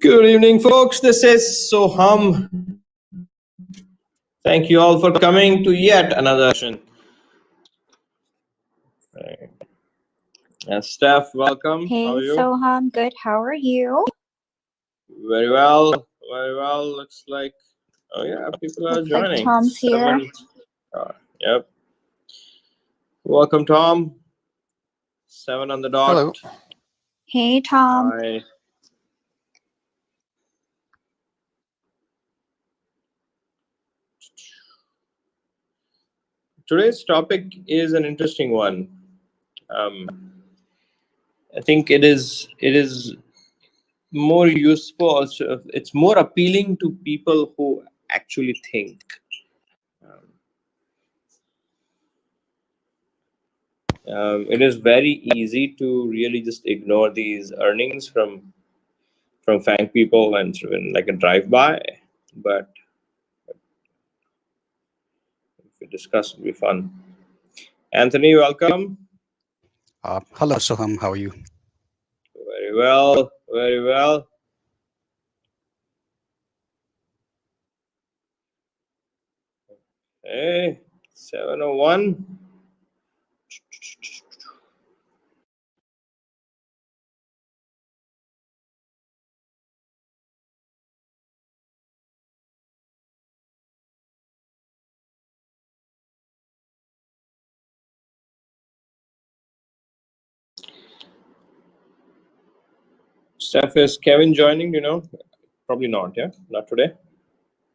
Good evening, folks. This is Soham. Thank you all for coming to yet another session. Steph, welcome. Hey, How are you? Soham, good. How are you? Very well. Very well. Looks like, oh yeah, people are Looks like joining. Tom's here. Yep. Welcome, Tom. 7 on the dot. Hello. Hey, Tom. Hi. Today's topic is an interesting one. I think it is more useful. Also, it's more appealing to people who actually think. It is very easy to really just ignore these earnings from FAANG people and sort of like a drive-by, but if we discuss, it'll be fun. Anthony, welcome. Hello, Soham. How are you? Very well. Very well. Hey, 7:01. Steph, is Kevin joining? You know, probably not. Yeah, not today.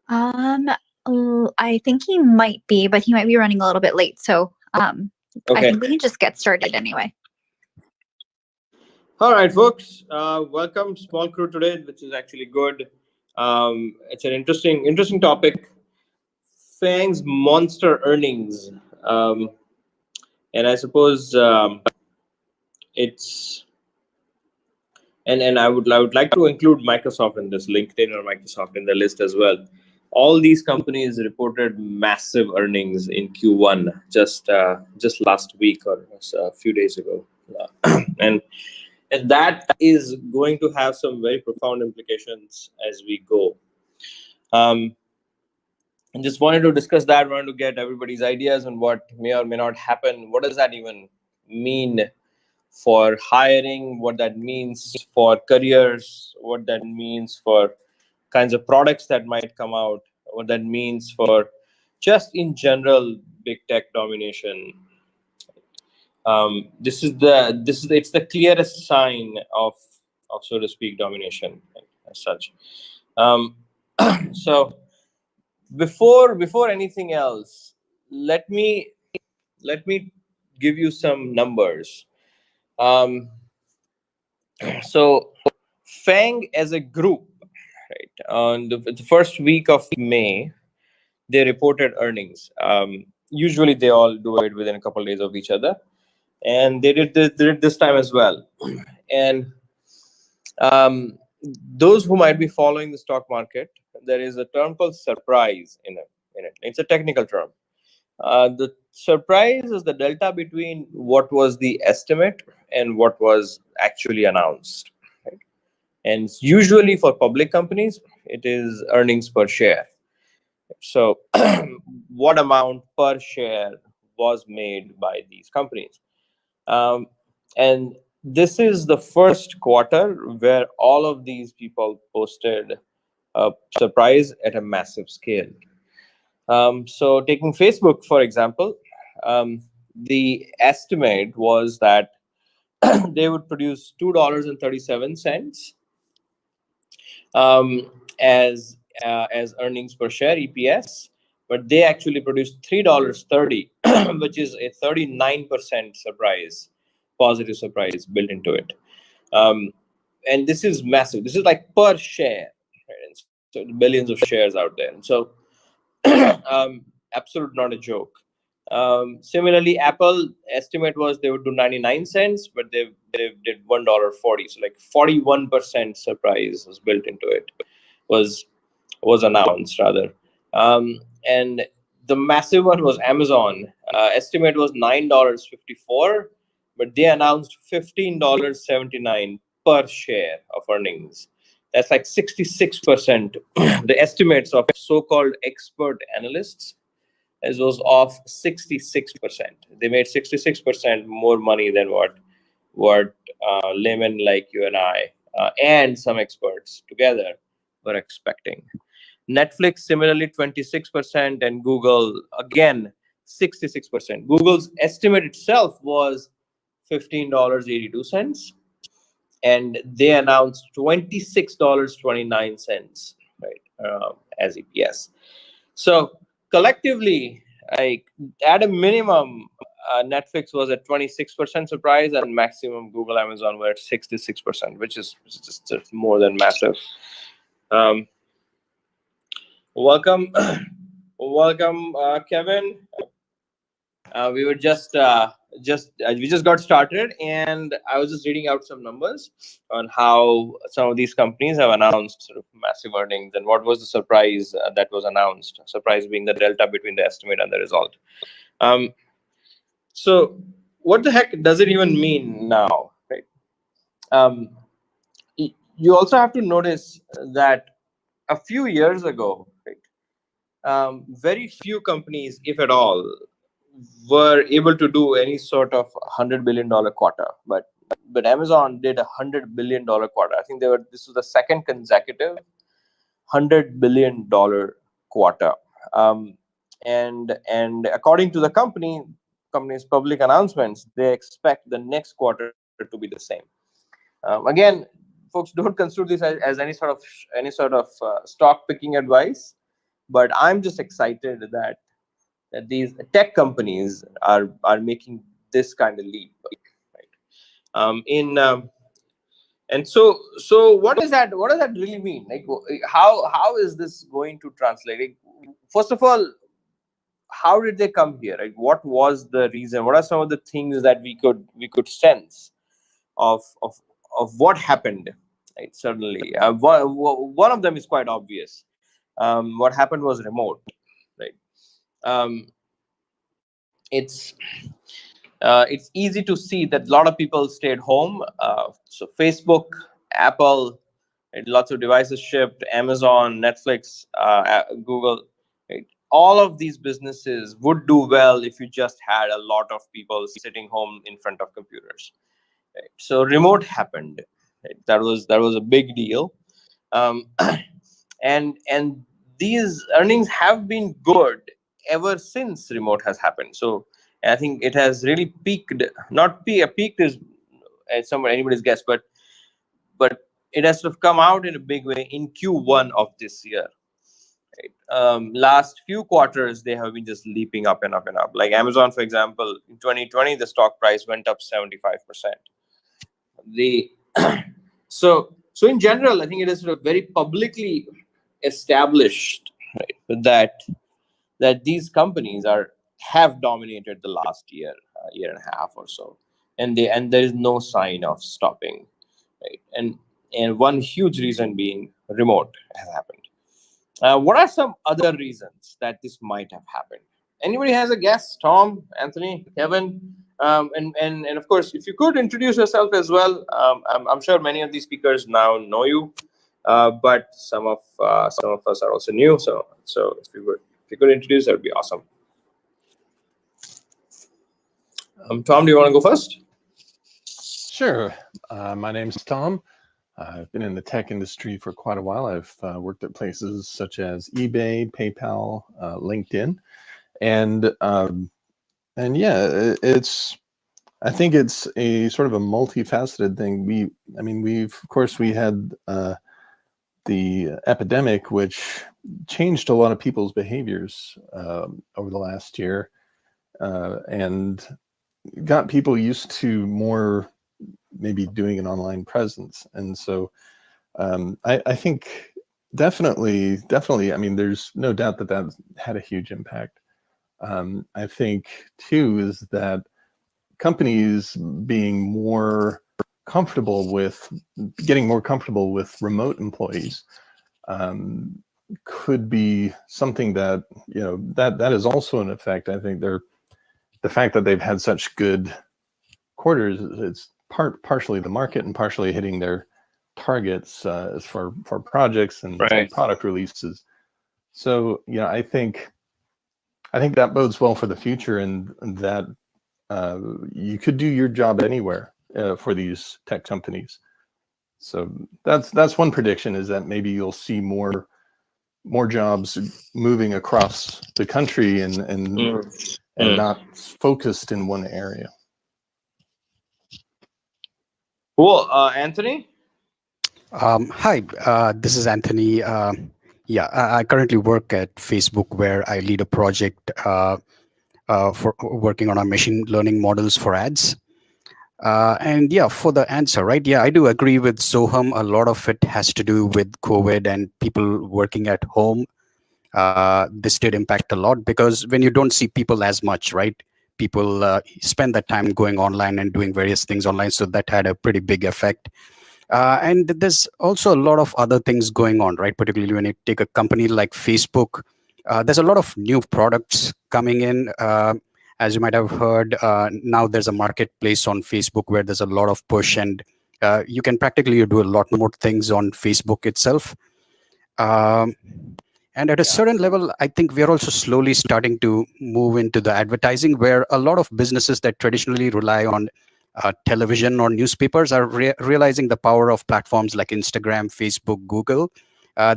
I think he might be, but he might be running a little bit late. So, Okay. I think we can just get started anyway. All right, folks. Welcome, small crew today, which is actually good. It's an interesting topic. FAANG's monster earnings, and I suppose it's and I would like to include Microsoft in this, LinkedIn or Microsoft in the list as well. All these companies reported massive earnings in Q1 just last week or a few days ago, and that is going to have some very profound implications as we go. And just wanted to discuss that, wanted to get everybody's ideas on what may or may not happen. What does that even mean for hiring? What that means for careers? What that means for kinds of products that might come out? What that means for just in general big tech domination? It's the clearest sign of so to speak domination as such. So before anything else, let me give you some numbers. So FAANG as a group, right, on the first week of May, they reported earnings. Usually they all do it within a couple of days of each other, and they did this time as well. And those who might be following the stock market, there is a term called surprise in it. It's a technical term. The surprise is the delta between what was the estimate and what was actually announced. Right? And usually for public companies, it is earnings per share. So what amount per share was made by these companies? And this is the first quarter where all of these people posted a surprise at a massive scale. So taking Facebook, for example, the estimate was that they would produce $2.37 as earnings per share, EPS, but they actually produced $3.30, which is a 39% surprise, positive surprise built into it. And this is massive. This is like per share, right? So billions of shares out there. And so absolute not a joke. Similarly, Apple estimate was they would do 99 cents, but they did $1.40. So like 41% surprise was built into it, was announced rather. And the massive one was Amazon. Estimate was $9.54, but they announced $15.79 per share of earnings. That's like 66%. The estimates of so-called expert analysts as was off 66%. They made 66% more money than what laymen like you and I and some experts together were expecting. Netflix similarly 26%, and Google again 66%. Google's estimate itself was $15.82, and they announced $26.29, right, as EPS. So collectively, like at a minimum, Netflix was at 26% surprise, and maximum Google, Amazon were at 66%, which is just more than massive. Welcome, welcome, Kevin. We were we just got started, and I was just reading out some numbers on how some of these companies have announced sort of massive earnings and what was the surprise that was announced. Surprise being the delta between the estimate and the result. So what the heck does it even mean now, right? You also have to notice that a few years ago, right, very few companies, if at all, were able to do any sort of $100 billion quarter, but Amazon did $100 billion quarter. I think this was the second consecutive $100 billion quarter. And according to the company's public announcements, they expect the next quarter to be the same. Again, folks, don't construe this as any sort of stock picking advice, but I'm just excited that these tech companies are making this kind of leap, right? And so what does that really mean? Like, how is this going to translate? Like, first of all, how did they come here? Right? What was the reason? What are some of the things that we could sense of what happened? Right? Certainly, one of them is quite obvious. What happened was remote, right? It's easy to see that a lot of people stayed home. So Facebook, Apple, right, lots of devices shipped, Amazon, Netflix, Google, right? All of these businesses would do well if you just had a lot of people sitting home in front of computers. Right? So remote happened. Right? That was a big deal, and these earnings have been good ever since remote has happened. So I think it has really peaked. Peaked is anybody's guess, but it has sort of come out in a big way in Q1 of this year. Right? Last few quarters, they have been just leaping up and up and up. Like Amazon, for example, in 2020, the stock price went up 75%. So in general, I think it is sort of very publicly established, right, that these companies have dominated the last year and a half or so, and there is no sign of stopping, right? And one huge reason being remote has happened. What are some other reasons that this might have happened? Anybody has a guess? Tom, Anthony, Kevin, and of course, if you could introduce yourself as well. I'm sure many of these speakers now know you, but some of us are also new. So if you could introduce, that would be awesome. Tom, do you want to go first? Sure. My name's Tom. I've been in the tech industry for quite a while. I've worked at places such as eBay, PayPal, LinkedIn, and yeah, I think it's a sort of a multifaceted thing. We had the epidemic, which changed a lot of people's behaviors over the last year, and got people used to more maybe doing an online presence. And so I think definitely, I mean, there's no doubt that had a huge impact. I think too is that companies being more comfortable with remote employees could be something that, that is also an effect. I think the fact that they've had such good quarters, it's partially the market and partially hitting their targets for projects and product releases. So I think that bodes well for the future, and that you could do your job anywhere for these tech companies. So that's one prediction, is that maybe you'll see more jobs moving across the country and not focused in one area. Cool. Anthony? Hi, this is Anthony. Yeah, I currently work at Facebook, where I lead a project for working on our machine learning models for ads. And yeah, for the answer, right? Yeah, I do agree with Soham. A lot of it has to do with COVID and people working at home. This did impact a lot, because when you don't see people as much, right? People spend that time going online and doing various things online. So that had a pretty big effect. And there's also a lot of other things going on, right? Particularly when you take a company like Facebook, there's a lot of new products coming in. As you might have heard, now there's a marketplace on Facebook where there's a lot of push, and you can practically do a lot more things on Facebook itself. And at a certain level, I think we are also slowly starting to move into the advertising, where a lot of businesses that traditionally rely on television or newspapers are realizing the power of platforms like Instagram, Facebook, Google.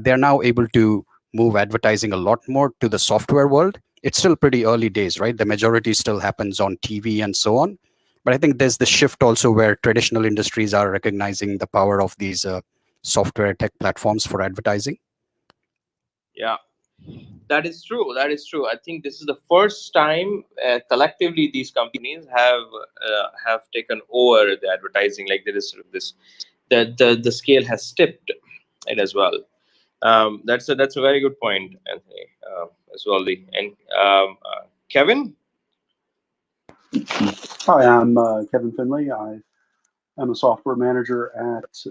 They're now able to move advertising a lot more to the software world. It's still pretty early days, right? The majority still happens on TV and so on. But I think there's the shift also where traditional industries are recognizing the power of these software tech platforms for advertising. Yeah, that is true. That is true. I think this is the first time collectively these companies have taken over the advertising. Like there is sort of this, the scale has tipped it as well. That's a very good point, Anthony, as well. And Kevin. Hi, I'm Kevin Finley. I'm a software manager at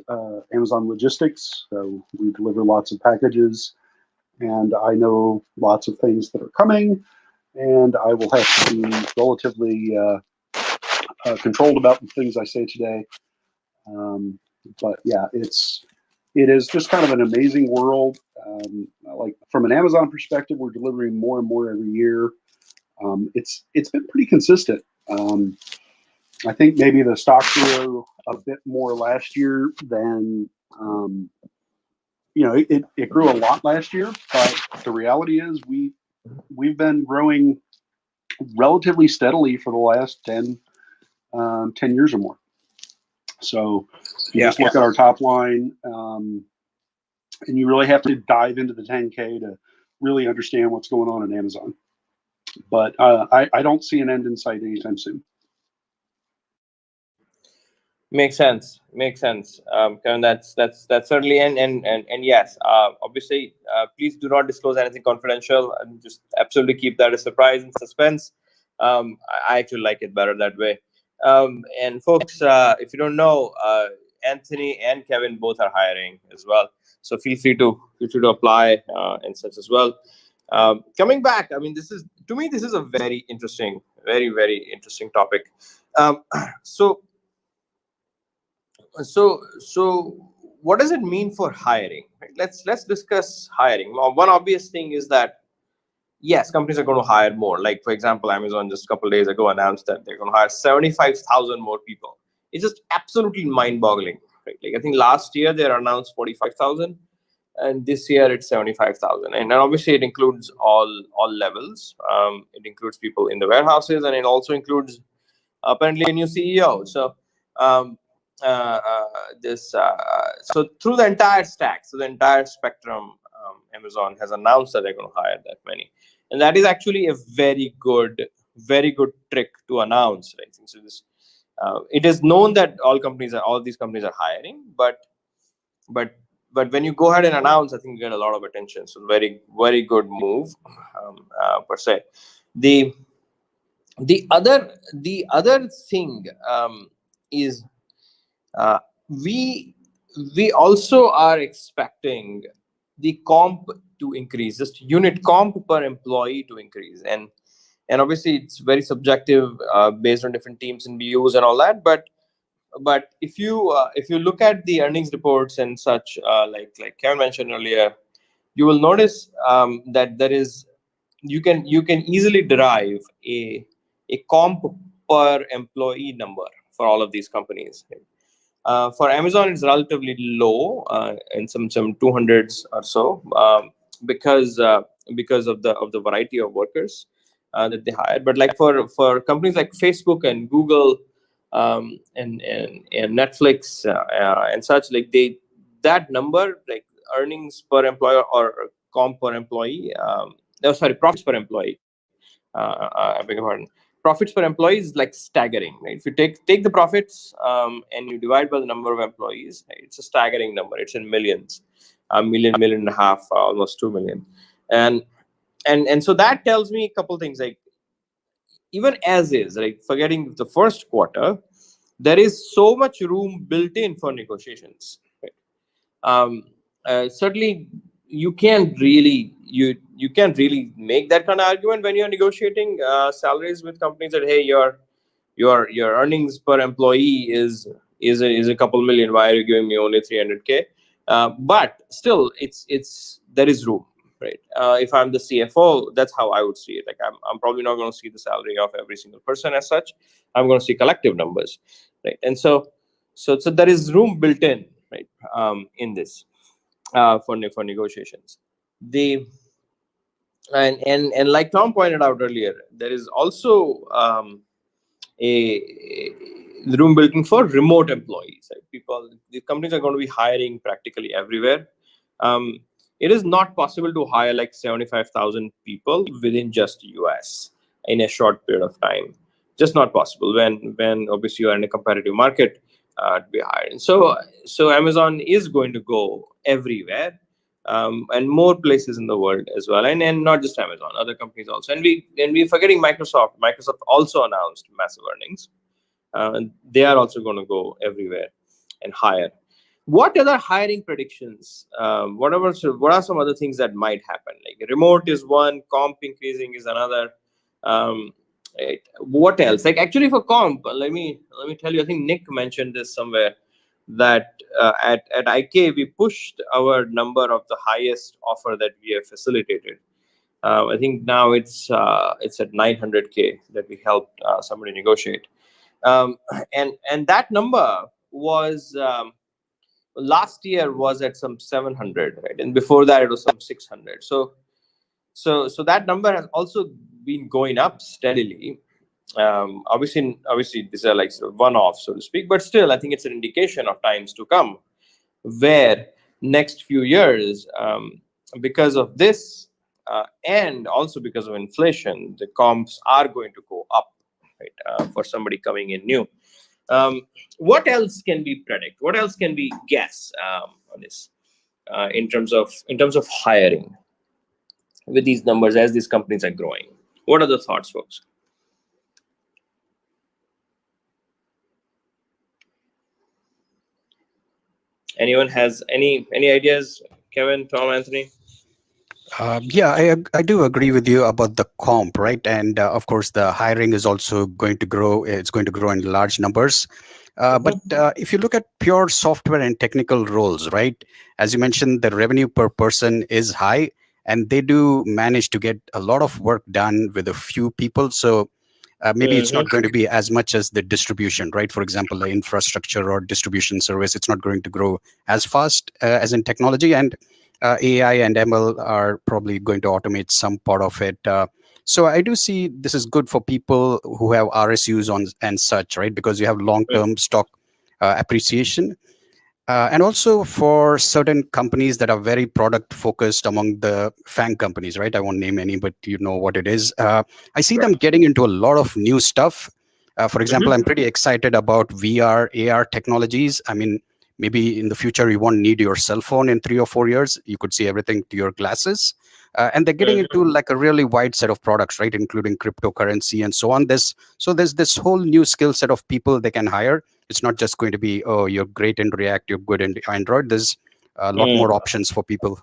Amazon Logistics. So we deliver lots of packages, and I know lots of things that are coming, and I will have to be relatively controlled about the things I say today. But yeah, it is just kind of an amazing world. Like from an Amazon perspective, we're delivering more and more every year. It's been pretty consistent. I think maybe the stock grew a bit more last year than, it grew a lot last year, but the reality is we've been growing relatively steadily for the last 10 years or more. So if you just look at our top line, and you really have to dive into the 10K to really understand what's going on in Amazon. But I don't see an end in sight anytime soon. Makes sense. Kevin, that's certainly and yes. Obviously, please do not disclose anything confidential, and just absolutely keep that a surprise and suspense. I actually like it better that way. And folks, if you don't know, Anthony and Kevin both are hiring as well. So feel free to apply and such as well. Coming back, I mean, this is a very interesting topic. So what does it mean for hiring? Right? Let's discuss hiring. One obvious thing is that yes, companies are going to hire more. Like for example, Amazon just a couple of days ago announced that they're going to hire 75,000 more people. It's just absolutely mind-boggling. Right? Like I think last year they announced 45,000, and this year it's 75,000. And obviously it includes all levels. It includes people in the warehouses, and it also includes apparently a new CEO. So so through the entire stack, so the entire spectrum, Amazon has announced that they're going to hire that many, and that is actually a very good trick to announce. Right? So this, it is known that all these companies are hiring, but when you go ahead and announce, I think you get a lot of attention. So very good move per se. The other thing is. We also are expecting the comp to increase, just unit comp per employee to increase, and obviously it's very subjective based on different teams and views and all that. But but if you look at the earnings reports and such, like Kevin mentioned earlier, you will notice that there is you can easily derive a comp per employee number for all of these companies. For Amazon, it's relatively low, in some 200s or so, because of the variety of workers that they hire. But like for companies like Facebook and Google, and Netflix, and such, like that number, like earnings per employer or comp per employee, sorry, profits per employee. I beg your pardon. Profits per employee is like staggering, right? If you take the profits, and you divide by the number of employees, right, it's a staggering number. It's in millions, a million and a half, almost 2 million, and so that tells me a couple things. Like, even as is, like forgetting the first quarter, there is so much room built in for negotiations. Right? Certainly, you can't really make that kind of argument when you're negotiating salaries with companies that, hey, your earnings per employee is a couple million. Why are you giving me only 300K? But still, it's there is room, right? If I'm the CFO, that's how I would see it. Like, I'm probably not going to see the salary of every single person as such. I'm going to see collective numbers, right? And so there is room built in, right, in this, for negotiations. The and like Tom pointed out earlier, there is also a room built in for remote employees. Right? The companies are going to be hiring practically everywhere. It is not possible to hire like 75,000 people within just US in a short period of time. Just not possible when obviously you are in a competitive market to be hired. And so Amazon is going to go everywhere, and more places in the world as well, and not just Amazon, other companies also. And we're forgetting Microsoft. Microsoft also announced massive earnings. And they are also going to go everywhere and hire. What other hiring predictions? What are some other things that might happen? Like remote is one, comp increasing is another. Right. What else? Like, actually, for comp, let me tell you. I think Nick mentioned this somewhere, that at IK we pushed our number of the highest offer that we have facilitated. I think now it's at 900K that we helped somebody negotiate. And that number was, last year was at some 700, right? And before that it was some 600. So that number has also been going up steadily. Obviously these are like sort of one-off, so to speak, but still I think it's an indication of times to come, where next few years, because of this, and also because of inflation, the comps are going to go up, right, for somebody coming in new. What else can we predict? What else can we guess on this, in terms of hiring with these numbers as these companies are growing? What are the thoughts, folks? Anyone has any ideas? Kevin, Tom, Anthony? Yeah, I do agree with you about the comp, right? And of course, the hiring is also going to grow. It's going to grow in large numbers. But if you look at pure software and technical roles, right? As you mentioned, the revenue per person is high, and they do manage to get a lot of work done with a few people. So maybe it's not going to be as much as the distribution, right? For example, the infrastructure or distribution service, it's not going to grow as fast as in technology. And AI and ML are probably going to automate some part of it. So I do see this is good for people who have RSUs on and such, right? Because you have long-term stock appreciation. And also for certain companies that are very product focused among the FAANG companies, right? I won't name any, but you know what it is. I see them getting into a lot of new stuff. For example, I'm pretty excited about VR, AR technologies. I mean, maybe in the future, you won't need your cell phone in 3 or 4 years. You could see everything to your glasses. And they're getting into like a really wide set of products, right? Including cryptocurrency and so on. So there's this whole new skill set of people they can hire. It's not just going to be, oh, you're great in React, you're good in Android. There's a lot more options for people.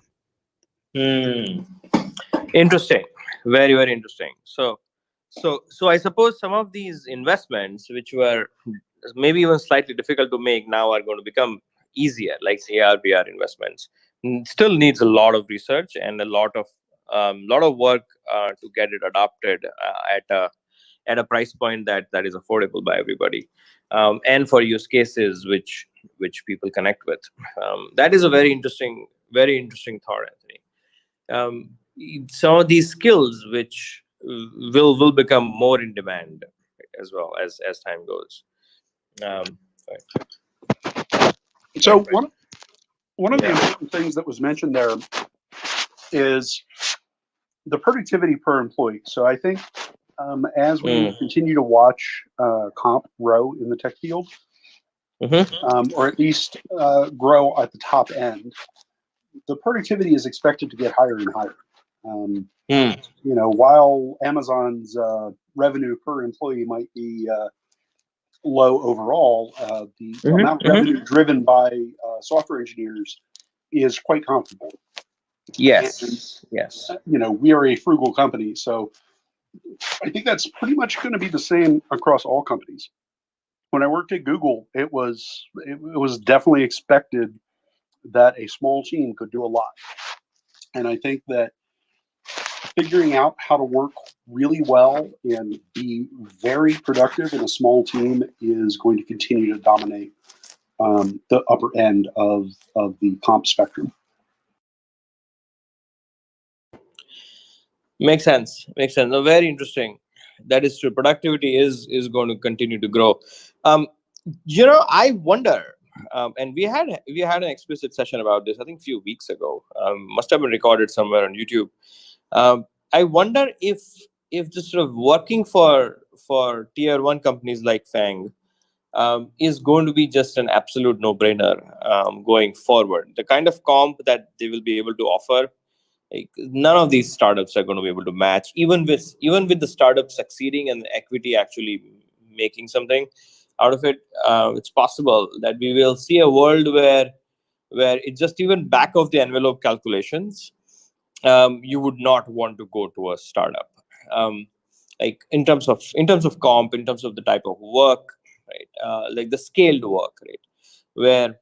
Interesting. Very, very interesting. So I suppose some of these investments which were maybe even slightly difficult to make now are going to become easier, like say AR/VR investments. Still needs a lot of research and a lot of work to get it adopted at a price point that is affordable by everybody, and for use cases which people connect with. That is a very interesting thought, Anthony. Some of these skills which will become more in demand as well as time goes. So Right. one of the Yeah. important things that was mentioned there is the productivity per employee. So I think as we continue to watch comp grow in the tech field, or at least grow at the top end, the productivity is expected to get higher and higher. While Amazon's revenue per employee might be low overall, the amount of revenue driven by software engineers is quite comparable. Yes. We are a frugal company, so I think that's pretty much going to be the same across all companies. When I worked at Google, it was definitely expected that a small team could do a lot. And I think that figuring out how to work really well and be very productive in a small team is going to continue to dominate the upper end of the comp spectrum. Makes sense. No, very interesting. That is true. Productivity is going to continue to grow. I wonder, and we had an explicit session about this, I think a few weeks ago. Must have been recorded somewhere on YouTube. I wonder if just sort of working for tier 1 companies like FAANG is going to be just an absolute no-brainer going forward. The kind of comp that they will be able to offer, none of these startups are going to be able to match, even with the startup succeeding and the equity actually making something out of it. It's possible that we will see a world where it's just even back of the envelope calculations. You would not want to go to a startup, like in terms of comp, in terms of the type of work, right? Like the scaled work, right? Where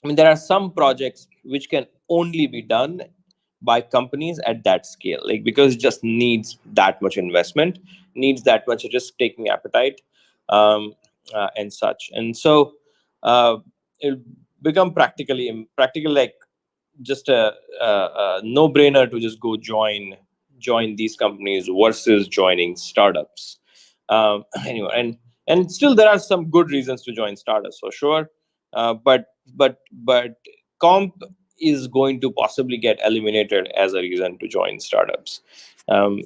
there are some projects which can only be done by companies at that scale, like because it just needs that much investment, needs that much risk-taking appetite, and such. And so it'll become practically like just a no-brainer to just go join these companies versus joining startups. Anyway, and still there are some good reasons to join startups for sure, but comp is going to possibly get eliminated as a reason to join startups. Do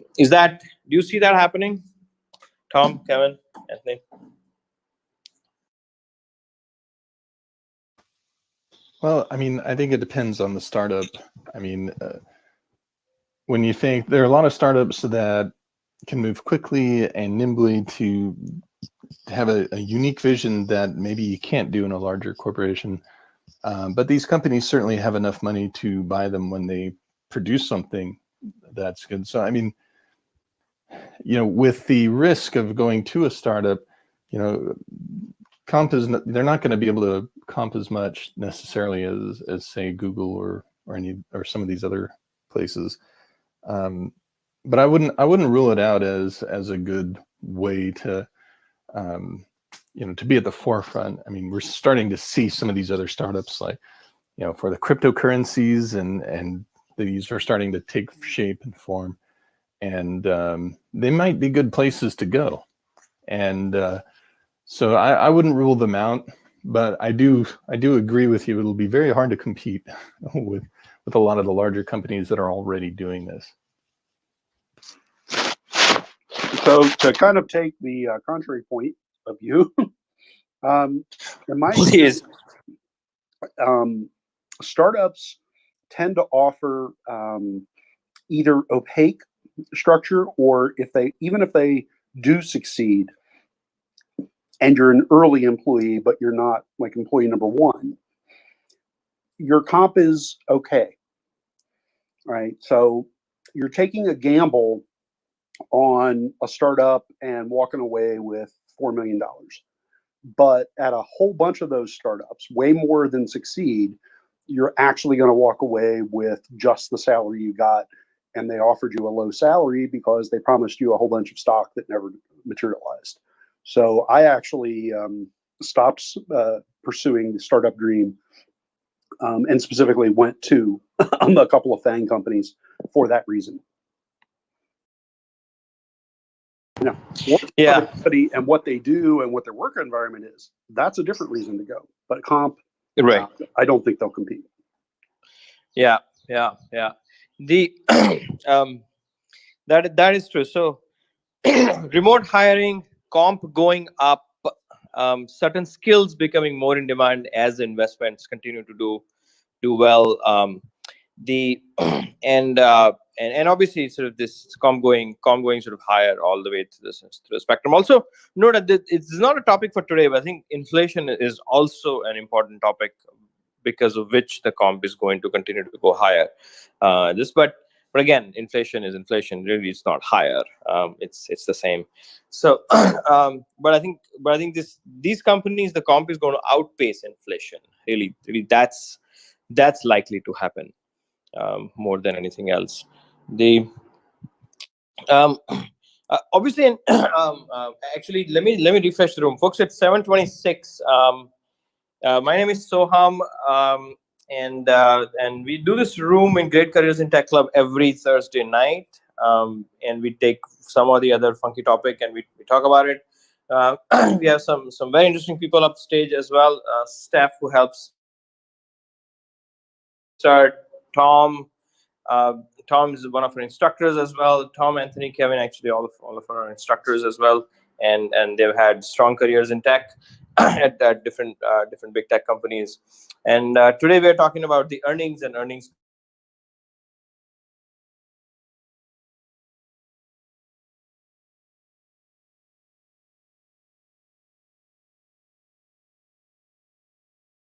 you see that happening, Tom, Kevin, Anthony? Well, I mean, I think it depends on the startup. I mean, when you think there are a lot of startups that can move quickly and nimbly to have a unique vision that maybe you can't do in a larger corporation. But these companies certainly have enough money to buy them when they produce something that's good. So, I mean, with the risk of going to a startup, comp is they're not going to be able to comp as much necessarily as say Google or some of these other places. But I wouldn't rule it out as a good way to to be at the forefront. I mean, we're starting to see some of these other startups like for the cryptocurrencies and these are starting to take shape and form, and they might be good places to go. And so I wouldn't rule them out, but I do agree with you. It'll be very hard to compete with a lot of the larger companies that are already doing this. So to kind of take the contrary point of view, in my Please. Startups tend to offer either opaque structure, or if they do succeed and you're an early employee, but you're not like employee number 1, your comp is okay, right? So you're taking a gamble on a startup and walking away with $4 million. But at a whole bunch of those startups, way more than succeed, you're actually going to walk away with just the salary you got, and they offered you a low salary because they promised you a whole bunch of stock that never materialized. So I actually stopped pursuing the startup dream, and specifically went to a couple of FAANG companies for that reason. You know, Yeah. the company and what they do and what their work environment is, that's a different reason to go. But comp, Right. I don't think they'll compete. Yeah. The that is true. So remote hiring, comp going up, certain skills becoming more in demand as investments continue to do well. The and obviously sort of this comp going sort of higher all the way to the spectrum. Also note that it's not a topic for today, but I think inflation is also an important topic because of which the comp is going to continue to go higher. But again, inflation is inflation. Really, it's not higher. It's the same. So, but I think these companies, the comp is going to outpace inflation. Really, that's likely to happen more than anything else. The obviously, and actually, let me refresh the room, folks. It's 7:26. My name is Soham, and we do this room in Great Careers in Tech Club every Thursday night, and we take some or the other funky topic and we talk about it. We have some very interesting people up stage as well. Staff who helps start. Tom is one of our instructors as well. Tom, Anthony, Kevin, actually all of our instructors as well, and they've had strong careers in tech at different big tech companies. And today we're talking about the earnings and earnings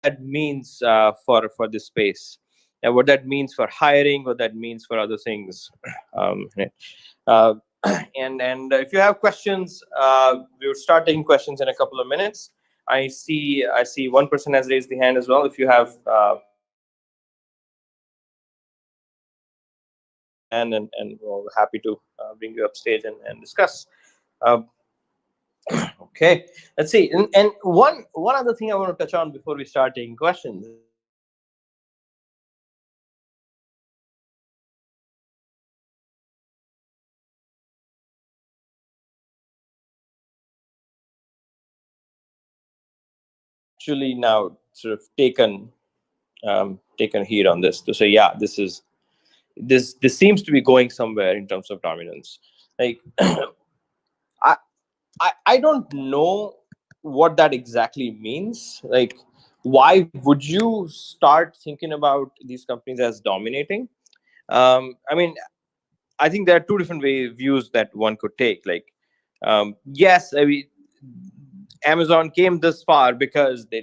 that means for this space, and what that means for hiring, what that means for other things. And if you have questions, we'll start taking questions in a couple of minutes. I see one person has raised the hand as well. If you have and we're happy to bring you up stage and discuss. Okay, let's see. And one other thing I want to touch on before we start taking questions. Actually, now sort of taken heed on this to say, yeah, this seems to be going somewhere in terms of dominance. Like, I don't know what that exactly means. Like, why would you start thinking about these companies as dominating? I mean, I think there are two different views that one could take. Like, yes, I mean, Amazon came this far because they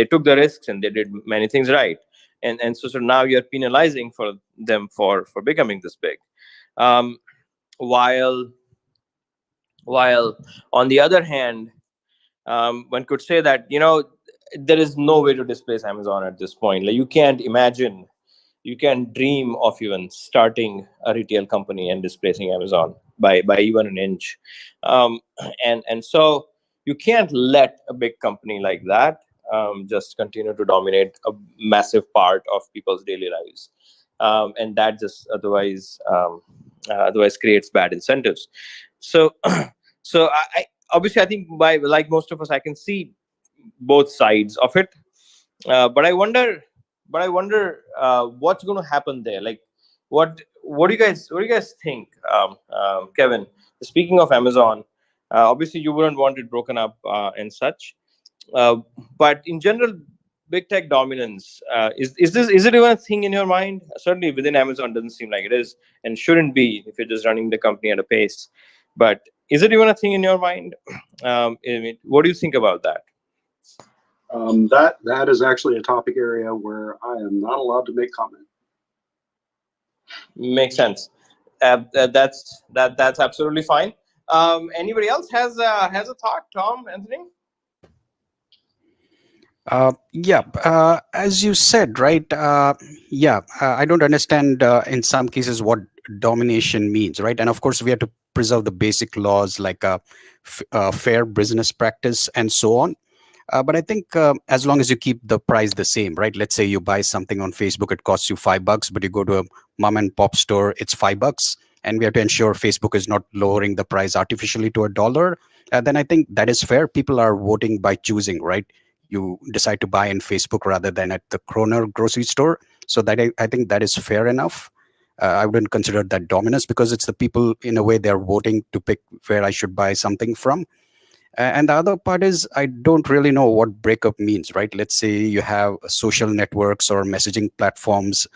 took the risks and they did many things right, and so now you're penalizing for them for becoming this big, while on the other hand, one could say that there is no way to displace Amazon at this point. Like, you can't imagine, you can't dream of even starting a retail company and displacing Amazon by even an inch, and so you can't let a big company like that just continue to dominate a massive part of people's daily lives, and that just otherwise creates bad incentives. So so I obviously, I think, like most of us, I can see both sides of it, but I wonder what's going to happen there. Like, what do you guys think, Kevin? Speaking of Amazon, obviously you wouldn't want it broken up and such, but in general, big tech dominance, is it even a thing in your mind? Certainly within Amazon, doesn't seem like it is, and shouldn't be if you're just running the company at a pace. But is it even a thing in your mind? I mean, what do you think about that? That is actually a topic area where I am not allowed to make comment. Makes sense. That's absolutely fine. Anybody else has a thought? Tom, Anthony? Yeah, as you said, right? I don't understand in some cases what domination means, right? And of course, we have to preserve the basic laws like fair business practice and so on. But I think as long as you keep the price the same, right? Let's say you buy something on Facebook, it costs you $5, but you go to a mom and pop store, it's $5, and we have to ensure Facebook is not lowering the price artificially to $1. Then I think that is fair. People are voting by choosing, right? You decide to buy in Facebook rather than at the Kroner grocery store. So that I think that is fair enough. I wouldn't consider that dominance because it's the people in a way they're voting to pick where I should buy something from. And the other part is I don't really know what breakup means, right? Let's say you have social networks or messaging platforms.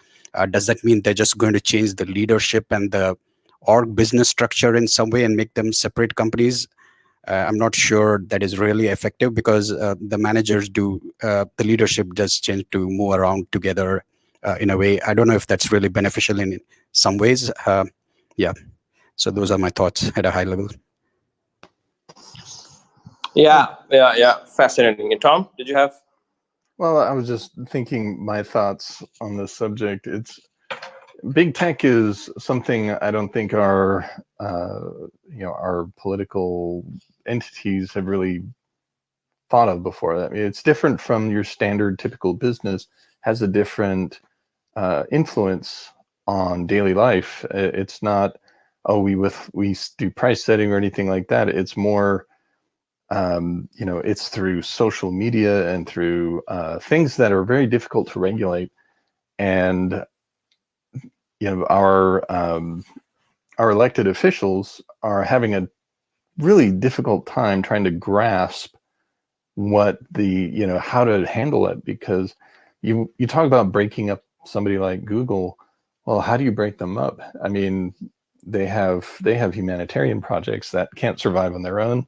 Does that mean they're just going to change the leadership and the org business structure in some way and make them separate companies? I'm not sure that is really effective because the managers do, the leadership does change to move around together in a way. I don't know if that's really beneficial in some ways. Yeah. So those are my thoughts at a high level. Yeah. Fascinating. And Tom, did you have? Well, I was just thinking my thoughts on this subject. It's big tech is something I don't think our our political entities have really thought of before. I mean, it's different from your standard typical business, has a different influence on daily life. It's not, oh, we do price setting or anything like that. It's more, it's through social media and through things that are very difficult to regulate. And our elected officials are having a really difficult time trying to grasp what how to handle it, because you talk about breaking up somebody like Google. Well, how do you break them up? I mean, they have humanitarian projects that can't survive on their own.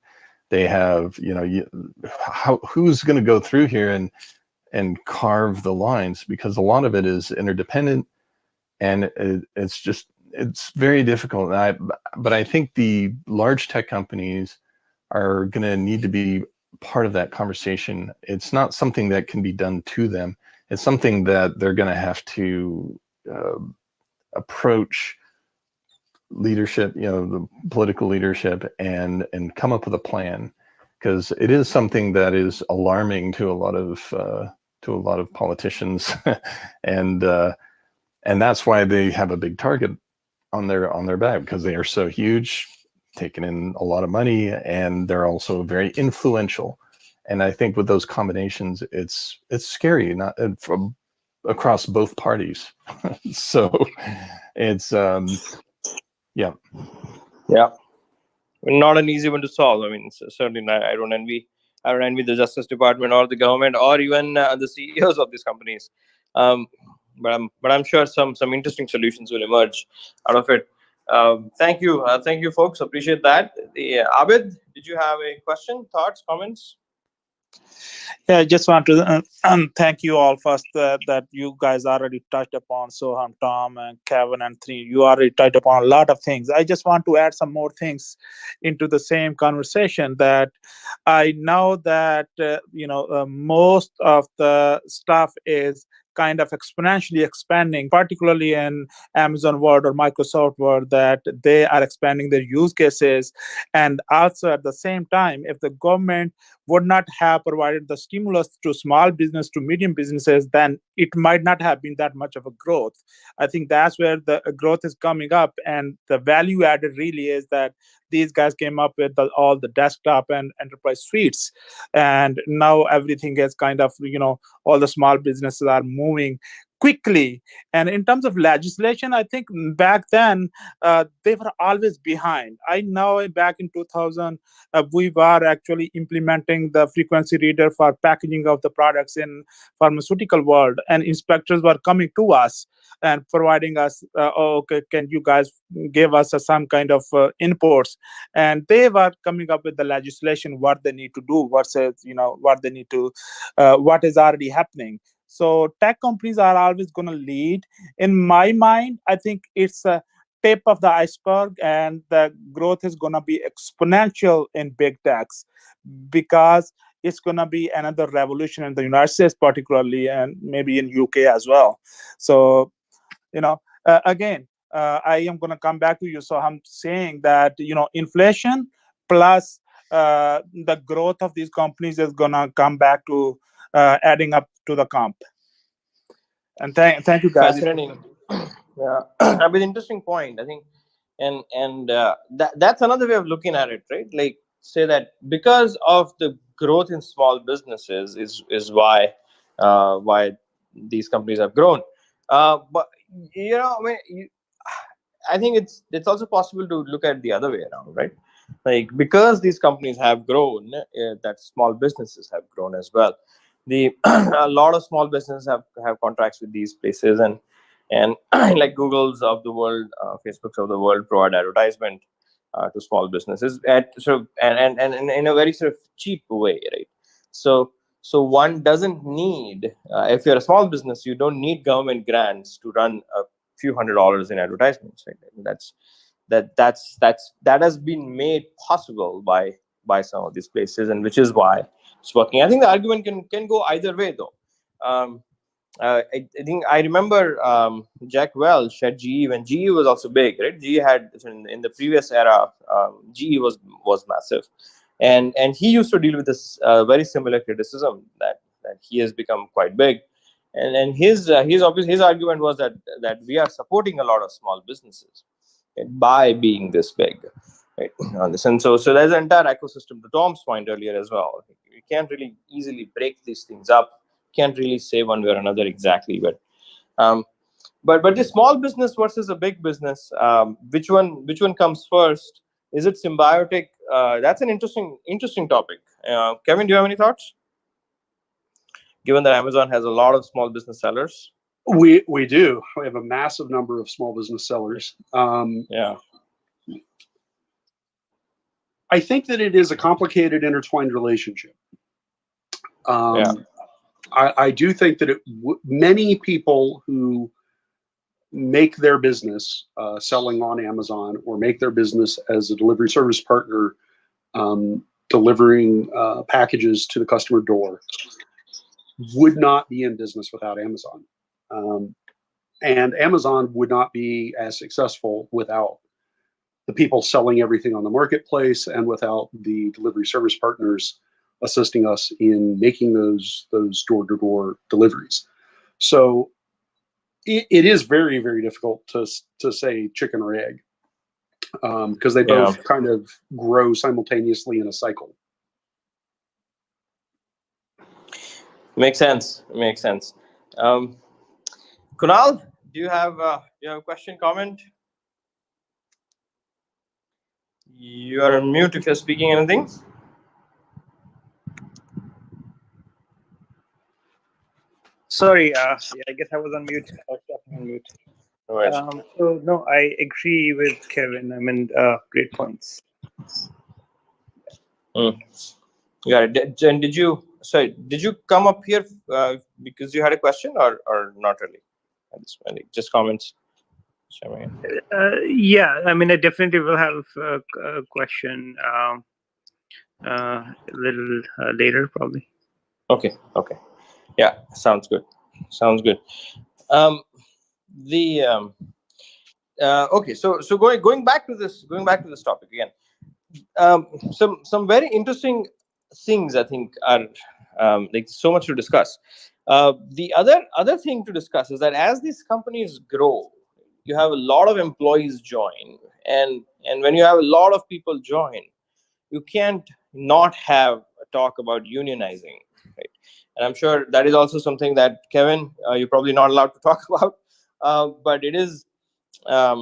They have who's going to go through here and carve the lines, because a lot of it is interdependent, and it's very difficult. But I think the large tech companies are going to need to be part of that conversation. It's not something that can be done to them. It's something that they're going to have to approach leadership, the political leadership, and come up with a plan, because it is something that is alarming to a lot of politicians, and that's why they have a big target on their back, because they are so huge, taking in a lot of money, and they're also very influential. And I think with those combinations, it's scary, not from across both parties. So it's yeah. Not an easy one to solve. I mean, certainly I don't envy the Justice Department or the government or even the CEOs of these companies. But I'm sure some interesting solutions will emerge out of it. Thank you, folks. Appreciate that. Abid, did you have a question, thoughts, comments? Yeah, I just want to thank you all first that you guys already touched upon. So Tom and Kevin and three, you already touched upon a lot of things. I just want to add some more things into the same conversation. That I know that most of the stuff is kind of exponentially expanding, particularly in Amazon world or Microsoft world, that they are expanding their use cases. And also at the same time, if the government would not have provided the stimulus to small business, to medium businesses, then it might not have been that much of a growth. I think that's where the growth is coming up. And the value added really is that these guys came up with all the desktop and enterprise suites. And now everything is kind of, all the small businesses are moving quickly. And in terms of legislation, I think back then they were always behind. I know back in 2000, we were actually implementing the frequency reader for packaging of the products in pharmaceutical world, and inspectors were coming to us and providing us, okay, can you guys give us some kind of inputs? And they were coming up with the legislation, what they need to do versus what they need to what is already happening. So tech companies are always going to lead. In my mind, I think it's a tip of the iceberg, and the growth is going to be exponential in big techs, because it's going to be another revolution in the United States, particularly, and maybe in UK as well. So, again, I am going to come back to you. So I'm saying that, inflation plus the growth of these companies is going to come back to adding up to the comp. And thank you, guys. Fascinating. Yeah, a bit interesting point, I think, and that's another way of looking at it, right? Like, say that because of the growth in small businesses is why these companies have grown. But I think it's also possible to look at the other way around, right? Like, because these companies have grown, that small businesses have grown as well. A lot of small businesses have contracts with these places, and like Google's of the world, Facebook's of the world provide advertisement to small businesses at and in a very sort of cheap way, right? So one doesn't need, if you're a small business, you don't need government grants to run a few $100s in advertisements, right? That has been made possible by some of these places, and which is why it's working. I think the argument can go either way, though. I think I remember Jack Welch at GE when GE was also big, right? GE had in the previous era, GE was massive, and he used to deal with this very similar criticism that he has become quite big, and his argument was that we are supporting a lot of small businesses by being this big, right? On this, and so there's an entire ecosystem. To Tom's point earlier as well, you can't really easily break these things up. Can't really say one way or another exactly, but the small business versus a big business, which one comes first? Is it symbiotic? That's an interesting topic. Kevin, do you have any thoughts? Given that Amazon has a lot of small business sellers. We do. We have a massive number of small business sellers. Yeah. I think that it is a complicated, intertwined relationship. I do think that many people who make their business selling on Amazon, or make their business as a delivery service partner, delivering packages to the customer door, would not be in business without Amazon. And Amazon would not be as successful without the people selling everything on the marketplace, and without the delivery service partners assisting us in making those door-to-door deliveries. So it is very, very difficult to say chicken or egg, because they both kind of grow simultaneously in a cycle. Makes sense. Kunal, do you have a question, comment? You are on mute if you're speaking anything. Sorry, I guess I was on mute. I was talking on mute. Right. So no, I agree with Kevin. I mean, great points. Got it. And did you come up here because you had a question, or not really? Just comments. Yeah, I mean, I definitely will have a question a little later, probably. Okay. Yeah, sounds good. Okay, so going back to this topic again, some very interesting things, I think, are like so much to discuss. The other thing to discuss is that as these companies grow, you have a lot of employees join, and when you have a lot of people join, you can't not have a talk about unionizing, right? And I'm sure that is also something that, Kevin, you're probably not allowed to talk about, but it is a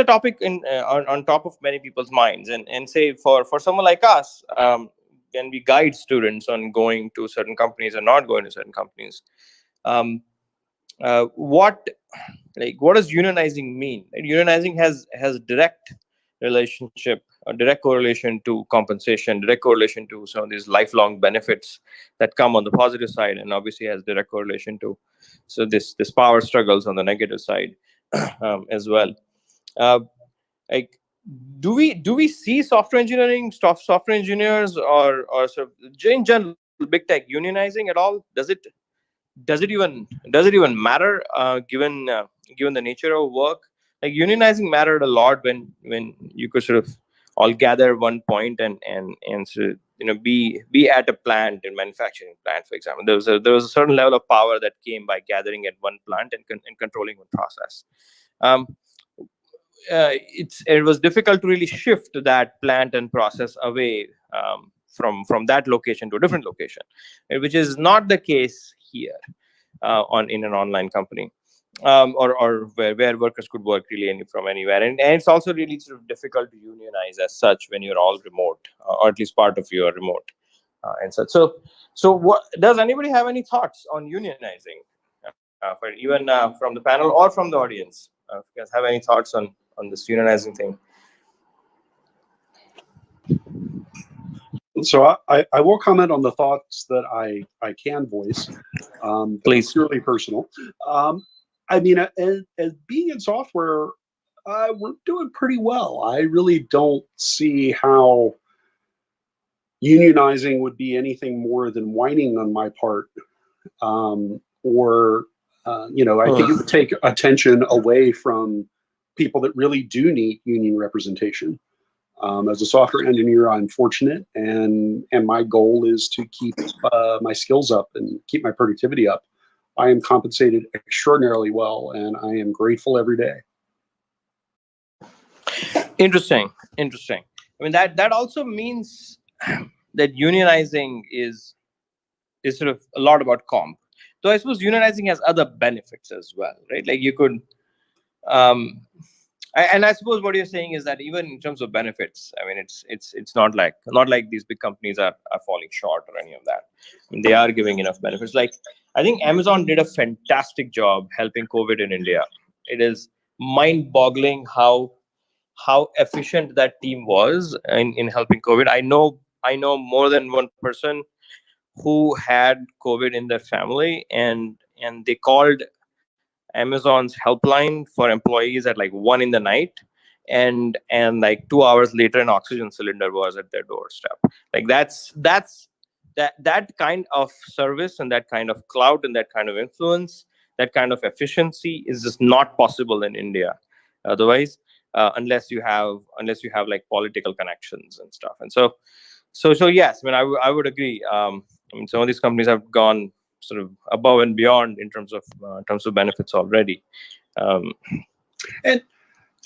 topic on top of many people's minds, and say for someone like us, when we guide students on going to certain companies or not going to certain companies, what does unionizing mean? Unionizing has direct relationship, a direct correlation to compensation, direct correlation to some of these lifelong benefits that come on the positive side, and obviously has direct correlation to this power struggles on the negative side as well. do we see software engineering, software engineers, or sort of in general big tech unionizing at all? Does it even matter, given the nature of work? Like unionizing mattered a lot when you could sort of all gather at one point and sort of, be at a plant, in manufacturing plant, for example. There was a certain level of power that came by gathering at one plant and controlling one process. Um, it was difficult to really shift that plant and process away, from that location to a different location, which is not the case here, in an online company, or where workers could work really from anywhere. And it's also really sort of difficult to unionize as such when you're all remote, or at least part of you are remote, and such. So what does anybody have any thoughts on unionizing, for even from the panel or from the audience? If you guys have any thoughts on this unionizing thing? So I will comment on the thoughts that I can voice. Please. Purely personal. I mean, as being in software, we're doing pretty well. I really don't see how unionizing would be anything more than whining on my part, or I think it would take attention away from people that really do need union representation. As a software engineer, I'm fortunate, and my goal is to keep my skills up and keep my productivity up. I am compensated extraordinarily well, and I am grateful every day. Interesting. I mean, that also means that unionizing is sort of a lot about comp. Though I suppose unionizing has other benefits as well, right? Like you could, and I suppose what you're saying is that even in terms of benefits, I mean, it's not like these big companies are falling short or any of that. I mean, they are giving enough benefits. Like I think Amazon did a fantastic job helping COVID in India. It is mind-boggling how efficient that team was in helping COVID. I know more than one person who had COVID in their family, and they called Amazon's helpline for employees at like 1 a.m, and like 2 hours later an oxygen cylinder was at their doorstep. Like that kind of service and that kind of clout and that kind of influence, that kind of efficiency is just not possible in India otherwise, unless you have like political connections and stuff. And so yes, I mean, I would agree. I mean, some of these companies have gone sort of above and beyond in terms of benefits already. And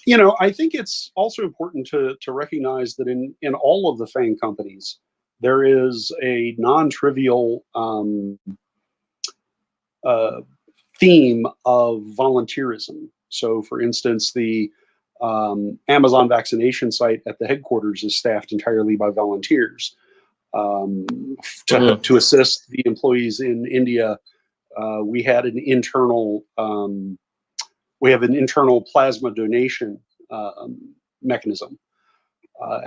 I think it's also important to recognize that in all of the FAANG companies, there is a non-trivial theme of volunteerism. So, for instance, the Amazon vaccination site at the headquarters is staffed entirely by volunteers. To assist the employees in India, we had an internal plasma donation mechanism.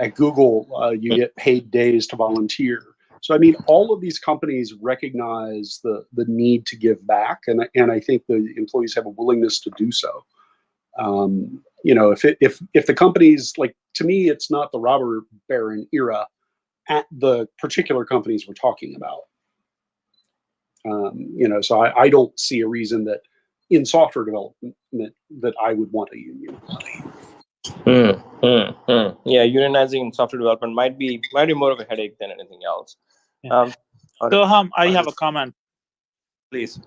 At Google, you get paid days to volunteer. So I mean, all of these companies recognize the need to give back, and I think the employees have a willingness to do so. If the companies, like, to me, it's not the robber baron era at the particular companies we're talking about. So I don't see a reason that in software development that I would want a union. Yeah, unionizing in software development might be more of a headache than anything else. Yeah. So I have a comment. Please.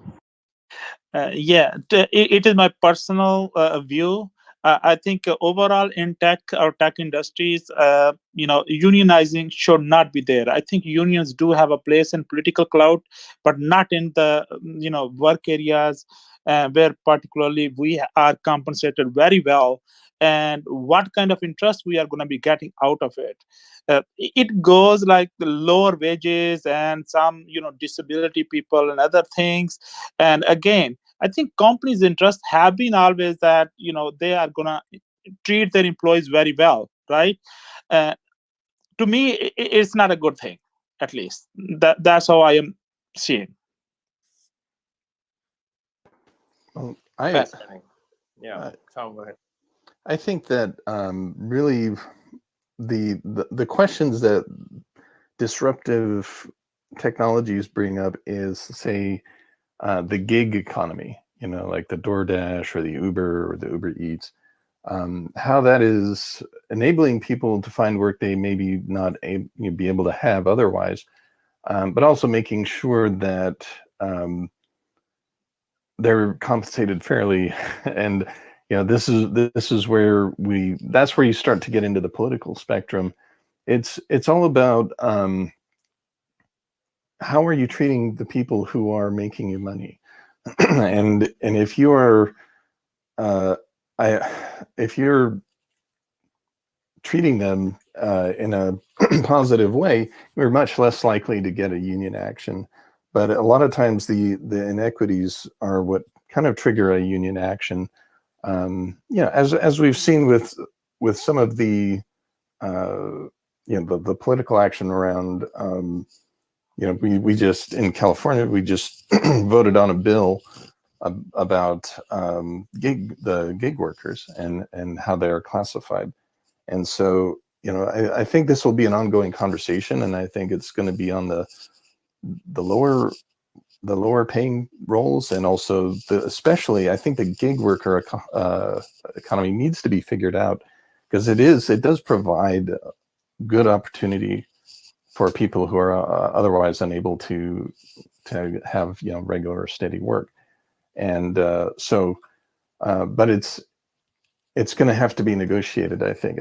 It is my personal view. I think overall in tech or tech industries, unionizing should not be there. I think unions do have a place in political clout, but not in the work areas where particularly we are compensated very well, and what kind of interest we are going to be getting out of it. It goes like the lower wages and some disability people and other things. And again, I think companies' interests have been always that they are gonna treat their employees very well, right? To me, it's not a good thing. At least that's how I am seeing. Well, Fascinating. Yeah, Tom, go ahead. I think that really the questions that disruptive technologies bring up is, say, the gig economy, you know, like the DoorDash or the Uber or the Uber Eats, how that is enabling people to find work they maybe not be able to have otherwise, but also making sure that they're compensated fairly. And you know, this is where that's where you start to get into the political spectrum. It's all about how are you treating the people who are making you money, and if you are if you're treating them in a positive way, you're much less likely to get a union action. But a lot of times the inequities are what kind of trigger a union action. As we've seen with some of the the political action around, we just in California, we just voted on a bill about the gig workers and how they are classified. And so, I think this will be an ongoing conversation, and I think it's going to be on the lower paying roles, and also especially I think the gig worker economy needs to be figured out, because it does provide good opportunity for people who are otherwise unable to have regular steady work. And but it's going to have to be negotiated. I think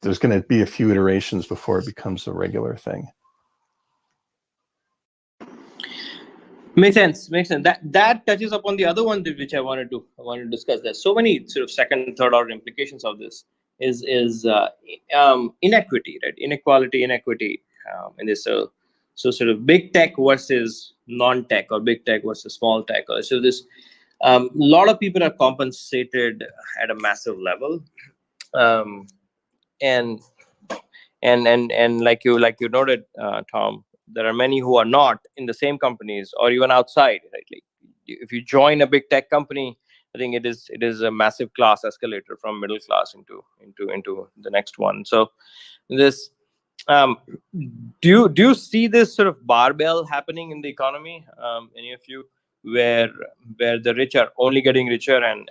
there's going to be a few iterations before it becomes a regular thing. Makes sense. That touches upon the other one which I wanted to discuss. There's so many sort of second, third order implications of this. Is inequity, right? Inequality, and this so sort of big tech versus non-tech, or big tech versus small tech. So this a lot of people are compensated at a massive level, and like you noted, Tom, there are many who are not in the same companies or even outside, right? Like if you join a big tech company, I think it is a massive class escalator from middle class into the next one. So this do you see this sort of barbell happening in the economy, any of you, where the rich are only getting richer, and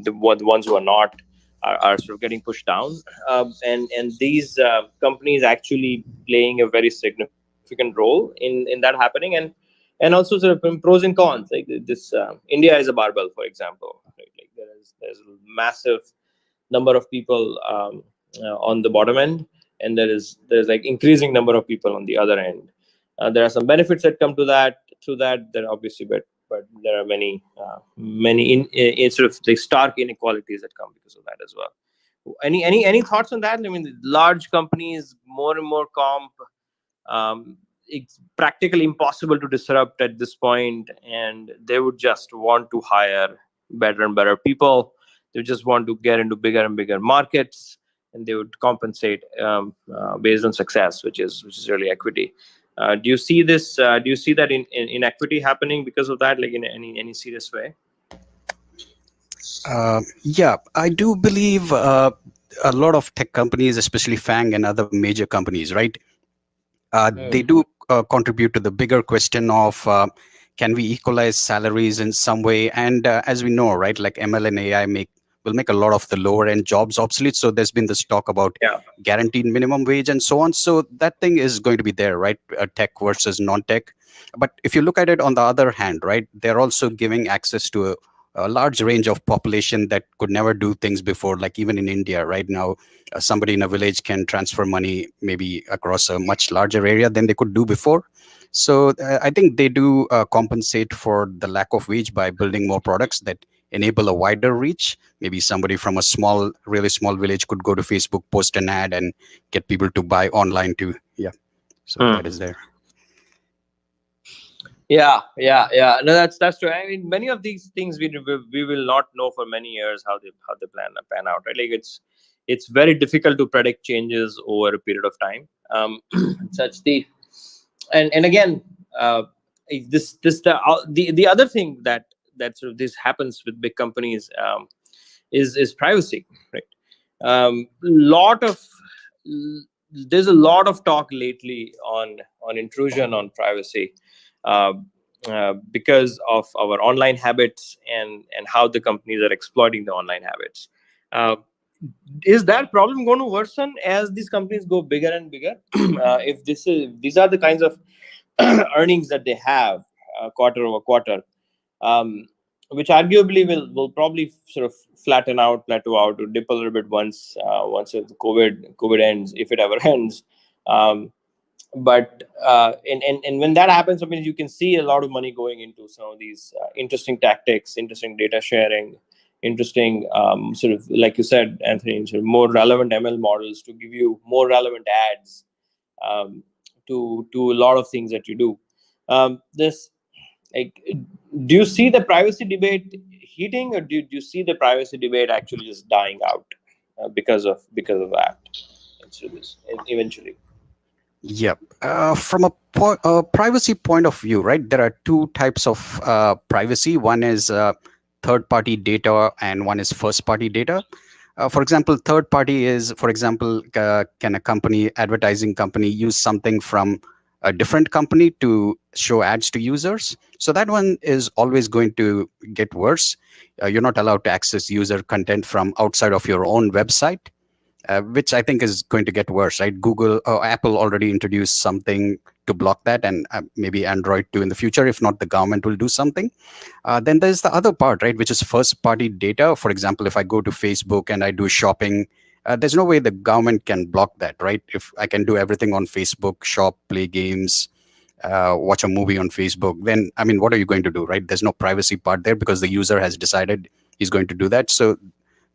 the ones who are not are sort of getting pushed down, and these companies actually playing a very significant role in that happening, and also sort of pros and cons, like this India is a barbell, for example, right? Like there's a massive number of people on the bottom end, and there's like increasing number of people on the other end. There are some benefits that come to that through that. There are obviously, but there are many in sort of like stark inequalities that come because of that as well. Any thoughts on that? I mean, large companies, more and more comp. It's practically impossible to disrupt at this point, and they would just want to hire better and better people. They just want to get into bigger and bigger markets, and they would compensate based on success, which is really equity. Do you see this? Do you see that in inequity happening because of that, like in any serious way? Yeah, I do believe a lot of tech companies, especially FAANG and other major companies, right? They do contribute to the bigger question of can we equalize salaries in some way? And as we know, right, like ML and AI will make a lot of the lower end jobs obsolete. So there's been this talk about guaranteed minimum wage and so on. So that thing is going to be there, right? Tech versus non-tech. But if you look at it on the other hand, right, they're also giving access to a large range of population that could never do things before. Like even in India right now, somebody in a village can transfer money maybe across a much larger area than they could do before. So I think they do compensate for the lack of wage by building more products that enable a wider reach. Maybe somebody from a really small village could go to Facebook, post an ad, and get people to buy online too. Yeah. So that is there. Yeah. No, that's true. I mean, many of these things we will not know for many years how they pan out, right? Like it's very difficult to predict changes over a period of time. And again, the other thing that sort of this happens with big companies, is privacy, right? Lot of There's a lot of talk lately on intrusion on privacy, uh, because of our online habits and how the companies are exploiting the online habits. Uh, is that problem going to worsen as these companies go bigger and bigger? If these are the kinds of earnings that they have, quarter over quarter, um, which arguably will probably sort of plateau out, or dip a little bit once the COVID ends, if it ever ends. Um, and when that happens, I mean, you can see a lot of money going into some of these interesting tactics, interesting data sharing, interesting sort of, like you said, Anthony, sort of more relevant ML models to give you more relevant ads, to a lot of things that you do. This like, do you see the privacy debate heating, or do you see the privacy debate actually just dying out because of that? Eventually. Yep. From a privacy point of view, right, there are two types of privacy. One is third-party data, and one is first-party data. For example, third-party is, for example, can a advertising company, use something from a different company to show ads to users? So that one is always going to get worse. You're not allowed to access user content from outside of your own website. Which I think is going to get worse, right? Google or Apple already introduced something to block that, and maybe Android too in the future. If not, the government will do something. Then there's the other part, right, which is first-party data. For example, if I go to Facebook and I do shopping, there's no way the government can block that, right? If I can do everything on Facebook, shop, play games, watch a movie on Facebook, then, I mean, what are you going to do, right? There's no privacy part there because the user has decided he's going to do that. So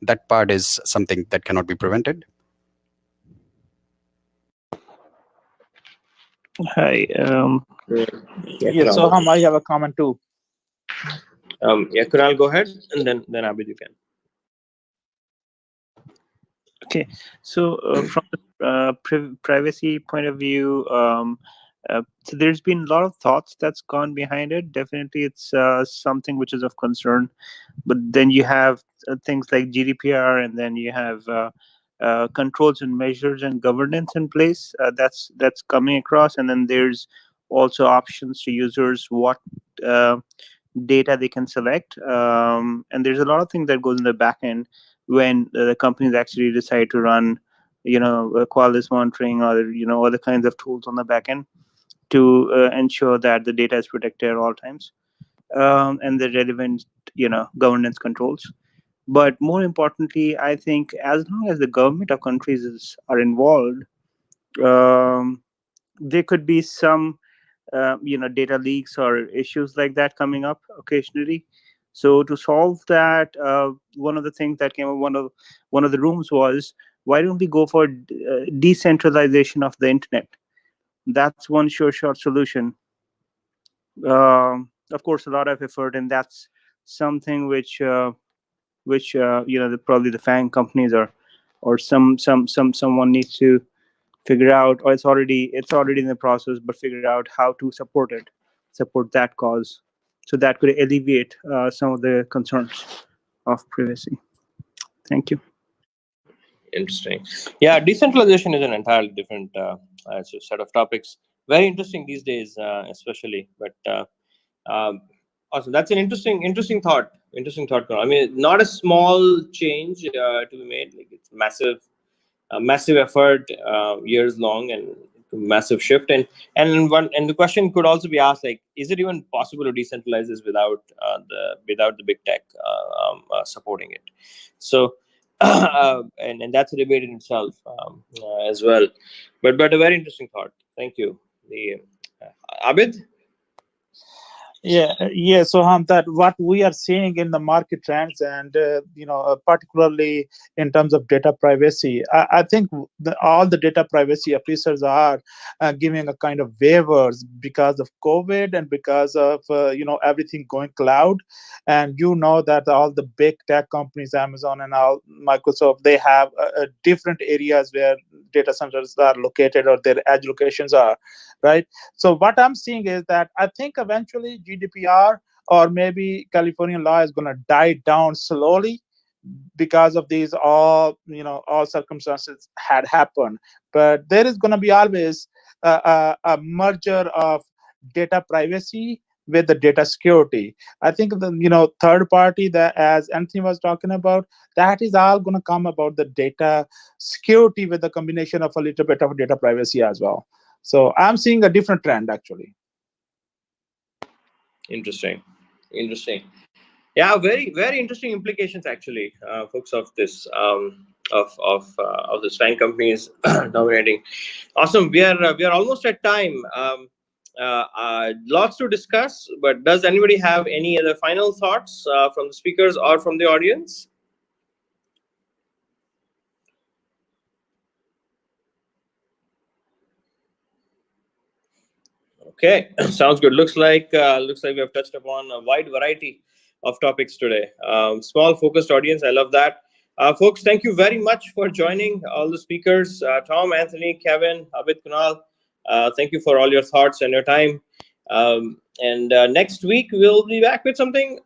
that part is something that cannot be prevented. Hi. Yeah, so I have a comment too. Yeah, Kunal, go ahead, and then Abid, you can. Okay, so from the privacy point of view, so there's been a lot of thoughts that's gone behind it. Definitely, it's something which is of concern. But then you have things like GDPR, and then you have controls and measures and governance in place. That's coming across, and then there's also options to users what data they can select. And there's a lot of things that goes in the back end when the companies actually decide to run, quality monitoring, or other kinds of tools on the back end to ensure that the data is protected at all times, and the relevant governance controls. But more importantly, I think as long as the government of countries are involved, there could be some data leaks or issues like that coming up occasionally. So to solve that, one of the things that came up, one of the rooms was, why don't we go for decentralization of the internet? That's one short solution. Of course, a lot of effort, and that's something which probably the FAANG companies or someone needs to figure out, or it's already in the process, but figure out how to support that cause, so that could alleviate some of the concerns of privacy. Thank you. Interesting. Yeah, decentralization is an entirely different set of topics. Very interesting these days, especially. But also, that's an interesting thought. I mean, not a small change to be made. Like, it's massive effort, years long, and massive shift. And the question could also be asked, like, is it even possible to decentralize this without the big tech supporting it? So. And that's a debate in itself, as well, but a very interesting thought. Thank you. The Abid. Yeah. So that what we are seeing in the market trends, and particularly in terms of data privacy, I think all the data privacy officers are giving a kind of waivers because of COVID and because of everything going cloud. And that all the big tech companies, Amazon and all Microsoft, they have different areas where data centers are located, or their edge locations are, right? So what I'm seeing is that I think eventually GDPR or maybe California law is going to die down slowly, because of these all circumstances had happened. But there is going to be always a merger of data privacy with the data security. I think the third party, that as Anthony was talking about, that is all going to come about the data security with the combination of a little bit of data privacy as well. So I'm seeing a different trend actually. Interesting. Yeah, very very interesting implications actually, folks, of this of this FAANG companies dominating. Awesome. We are almost at time. Lots to discuss, but does anybody have any other final thoughts from the speakers or from the audience? Okay, sounds good. Looks like we have touched upon a wide variety of topics today. Small focused audience. I love that. Folks, thank you very much for joining all the speakers. Tom, Anthony, Kevin, Abid, Kunal. Thank you for all your thoughts and your time. And next week we'll be back with something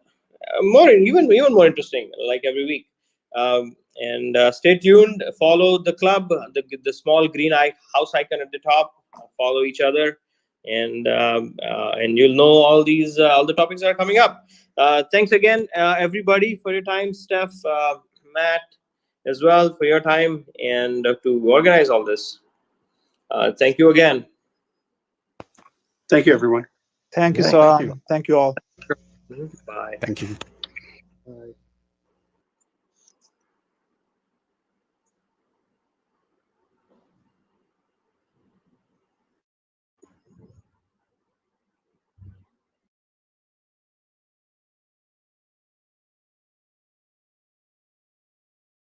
even more interesting, like every week. And stay tuned. Follow the club, the small green house icon at the top. Follow each other, and you'll know all the topics that are coming up. Thanks again, everybody, for your time. Steph, Matt, as well, for your time and to organize all this. Thank you again. Thank you, everyone. Thank you, Yeah, so thank you. thank you all. Bye. Thank you. Bye.